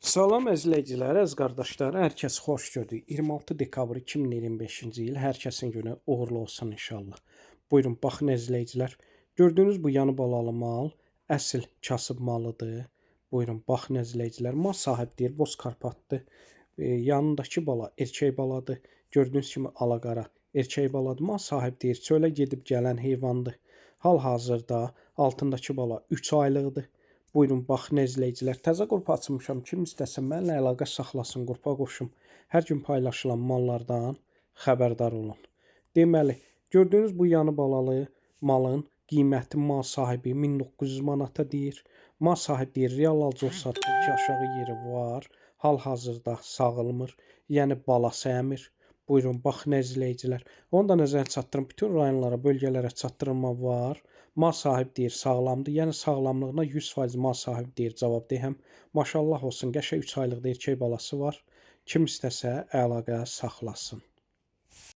Salam əzizləyicilər, əziz qardaşlar, hər kəs xoş gördük. 26 dekabr 2025-ci il hər kəsin günü uğurlu olsun inşallah. Buyurun, baxın əzizləyicilər. Gördüyünüz bu yanı balalı mal əsl kasıb malıdır. Buyurun, baxın əzizləyicilər. Mal sahibdir, Boz Karpatdır. Yanındakı bala erkək baladır. Gördüyünüz kimi alaqara erkək baladır. Mal sahibdir, çölə gedib gələn heyvandır. Hal-hazırda altındakı bala 3 aylıqdır. Buyurun, baxın əzizləyicilər. Təzə qrup açmışam. Kim istəsə mənimlə əlaqə saxlasın, qrupa qoşum. Hər gün paylaşılan mallardan xəbərdar olun. Deməli, gördüyünüz bu yanı balalı malın qiyməti mal sahibi 1900 manata deyir. Mal sahibi deyir, real alıcı olsa ki aşağı yeri var. Hal-hazırda sağılmır. Yəni balası əmir. Buyurun, baxın əzizləyicilər. Onu da nəzərə çatdırın. Bütün rayonlara, bölgələrə çatdırılma var. Mal sahibi deyir sağlamdır. Yəni sağlamlığına 100% mal sahibi deyir cavabdehəm. Maşallah olsun, qəşəng 3 aylıqda erkək balası var. Kim istəsə əlaqə saxlasın.